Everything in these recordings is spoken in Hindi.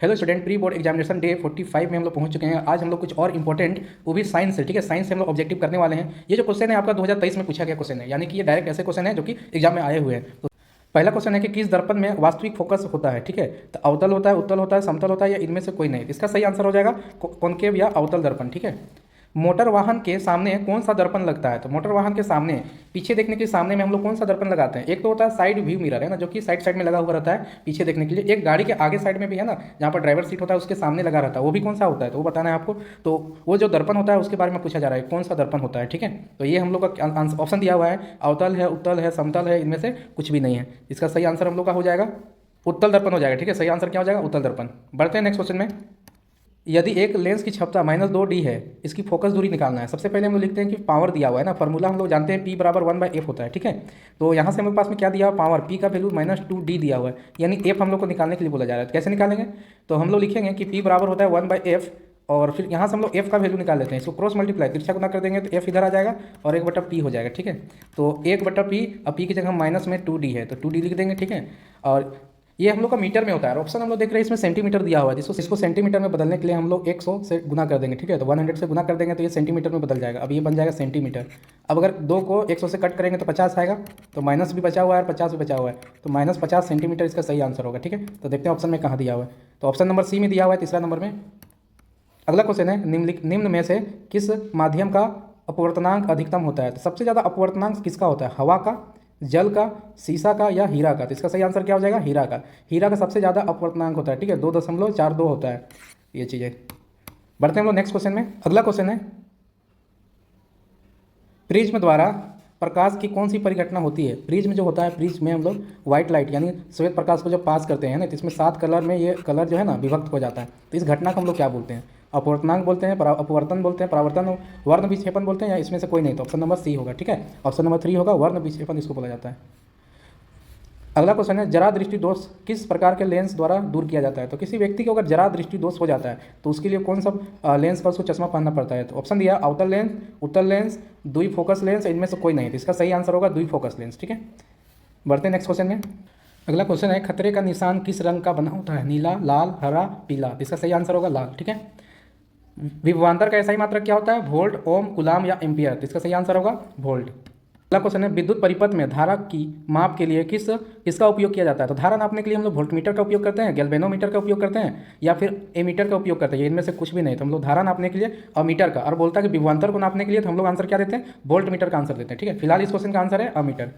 Hello student, pre board examination day 45 में हम लोग पहुंच चुके हैं। आज हम लोग कुछ और इंपॉर्टेंट, वो भी साइंस से, ठीक है, साइंस से हम लोग ऑब्जेक्टिव करने वाले हैं। ये जो क्वेश्चन है आपका 2023 में पूछा गया क्वेश्चन है, यानी कि ये डायरेक्ट ऐसे क्वेश्चन है जो कि एग्जाम में आए हुए हैं। तो पहला क्वेश्चन है कि किस दर्पण में वास्तविक फोकस होता है, ठीक है। तो अवतल होता है, उत्तल होता है, समतल होता है, या इनमें से कोई नहीं। इसका सही आंसर हो जाएगा कॉनकेव या अवतल दर्पण, ठीक है। मोटर वाहन के सामने कौन सा दर्पण लगता है? तो मोटर वाहन के सामने, पीछे देखने के सामने में हम लोग कौन सा दर्पण लगाते हैं? एक तो होता है साइड व्यू मिरर, है ना, जो कि साइड साइड में लगा हुआ रहता है पीछे देखने के लिए। एक गाड़ी के आगे साइड में भी है ना, जहाँ पर ड्राइवर सीट होता है उसके सामने लगा रहता है, वो भी कौन सा होता है तो वो बताना है आपको। तो वो जो दर्पण होता है उसके बारे में पूछा जा रहा है, कौन सा दर्पण होता है, ठीक है। तो ये हम लोग का ऑप्शन दिया हुआ है, अवतल है, उत्तल है, समतल है, इनमें से कुछ भी नहीं है। इसका सही आंसर हम लोग का हो जाएगा उत्तल दर्पण हो जाएगा, ठीक है। सही आंसर क्या हो जाएगा? उत्तल दर्पण। बढ़ते हैं नेक्स्ट क्वेश्चन में। यदि एक लेंस की क्षमता -2D है, इसकी फोकस दूरी निकालना है। सबसे पहले हम लोग लिखते हैं कि पावर दिया हुआ है ना, फॉर्मूला हम लोग जानते हैं P बराबर 1/f होता है, ठीक है। तो यहाँ से हम लोग पास में क्या दिया हुआ? पावर, P का वैल्यू -2D दिया हुआ है, यानी f हम लोग को निकालने के लिए बोला जा रहा है। तो कैसे निकालेंगे? तो हम लोग लिखेंगे कि P बराबर होता है 1/f, और फिर यहाँ से हम लोग f का वैल्यू निकाल लेते हैं। इसको क्रॉस मल्टीप्लाई, तिरछा गुना कर देंगे तो f इधर आ जाएगा और 1/p हो जाएगा, ठीक है। तो 1/p, अब p की जगह माइनस में 2d है तो 2d लिख देंगे, ठीक है। और ये हम लोग का मीटर में होता है, और ऑप्शन हम लोग देख रहे हैं इसमें सेंटीमीटर दिया हुआ है, जिसको इसको सेंटीमीटर में बदलने के लिए हम लोग 100 से गुना कर देंगे, ठीक है। तो 100 से गुना कर देंगे तो ये सेंटीमीटर में बदल जाएगा। अब ये बन जाएगा सेंटीमीटर। अब अगर 2 को 100 से कट करेंगे तो 50 आएगा, तो माइनस भी बचा हुआ है और 50 भी बचा हुआ है, तो -50 सेंटीमीटर इसका सही आंसर होगा, ठीक है। तो देखते हैं ऑप्शन में कहाँ दिया हुआ है। तो ऑप्शन नंबर सी में दिया हुआ है, तीसरा नंबर में। अगला क्वेश्चन है, निम्न में से किस माध्यम का अपवर्तनांक अधिकतम होता है? तो सबसे ज़्यादा अपवर्तनांक किसका होता है? हवा का, जल का, शीशा का, या हीरा का? तो इसका सही आंसर क्या हो जाएगा? हीरा का। हीरा का सबसे ज़्यादा अपवर्तनांक होता है, ठीक है, 2.42 होता है ये चीज़ें। बढ़ते हैं हम लोग नेक्स्ट क्वेश्चन में। अगला क्वेश्चन है, प्रिज्म द्वारा प्रकाश की कौन सी परिघटना होती है? प्रिज्म जो होता है, प्रिज्म में हम लोग व्हाइट लाइट यानी श्वेत प्रकाश को जब पास करते हैं ना, तो इसमें 7 कलर में ये कलर जो है ना विभक्त हो जाता है। तो इस घटना को हम लोग क्या बोलते हैं? अपवर्तनांक बोलते हैं, अपवर्तन बोलते हैं, परावर्तन, वर्ण विक्षेपण बोलते हैं, या इसमें से कोई नहीं। तो ऑप्शन नंबर सी होगा, ठीक है। ऑप्शन नंबर 3 होगा, वर्ण विक्षेपण इसको बोला जाता है। अगला क्वेश्चन है, जरा दृष्टि दोष किस प्रकार के लेंस द्वारा दूर किया जाता है? तो किसी व्यक्ति को अगर जरा दृष्टि दोष हो जाता है तो उसके लिए कौन सा लेंस का उसको चश्मा पहनना पड़ता है? तो ऑप्शन दिया, अवतल लेंस, उत्तल लेंस, द्विफोकस लेंस, इनमें से कोई नहीं। तो इसका सही आंसर होगा द्विफोकस लेंस, ठीक है। बढ़ते हैं नेक्स्ट क्वेश्चन में। अगला क्वेश्चन है, खतरे का निशान किस रंग का बना होता है? नीला, लाल, हरा, पीला? तो इसका सही आंसर होगा लाल, ठीक है। विभवांतर का ऐसा ही मात्रक क्या होता है? वोल्ट, ओम, कूलाम या एम्पियर? तो इसका सही आंसर होगा वोल्ट। अगला क्वेश्चन है, विद्युत परिपथ में धारा की माप के लिए किसका उपयोग किया जाता है? तो धारा नापने के लिए हम लोग वोल्टमीटर का उपयोग करते हैं, गैल्वेनोमीटर का उपयोग करते हैं, या फिर एमीटर का उपयोग करते हैं। इनमें से कुछ भी नहीं। तो हम लोग धारा नापने के लिए अमीटर का, और बोलता है कि विभवांतर को नापने के लिए तो हम लोग आंसर क्या देते हैं? वोल्टमीटर का आंसर देते हैं, ठीक है। फिलहाल इस क्वेश्चन का आंसर है अमीटर।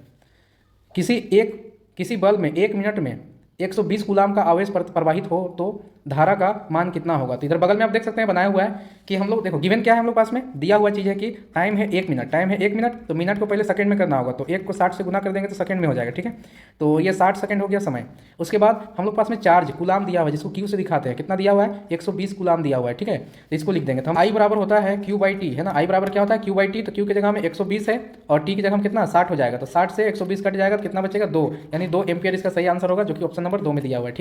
किसी बल्ब में 1 मिनट में 120 कूलाम का आवेश प्रवाहित हो तो धारा का मान कितना होगा? तो इधर बगल में आप देख सकते हैं बनाया हुआ है कि हम लोग देखो गिवन क्या है हम लोग पास में दिया हुआ चीज़ है कि टाइम है 1 मिनट, टाइम है 1 मिनट, तो मिनट को पहले सेकंड में करना होगा, तो 1 को 60 से गुना कर देंगे तो सेकंड में हो जाएगा, ठीक है। तो ये 60 सेकंड हो गया समय। उसके बाद हम लोग पास में चार्ज कूलाम दिया हुआ है, जिसको क्यू से दिखाते हैं, कितना दिया हुआ है? 120 कूलाम दिया हुआ है, ठीक है। तो इसको लिख देंगे। तो हम आई बराबर होता है Q/T, है ना। आई बराबर क्या होता है? Q/T। तो Q की जगह में 120 है और T की जगह में कितना? 60 हो जाएगा। तो 60 से 120 कट जाएगा तो कितना बचेगा? 2, यानी 2 एम्पियर इसका सही आंसर होगा, जो कि ऑप्शन नंबर 2 में दिया हुआ है, ठीक है।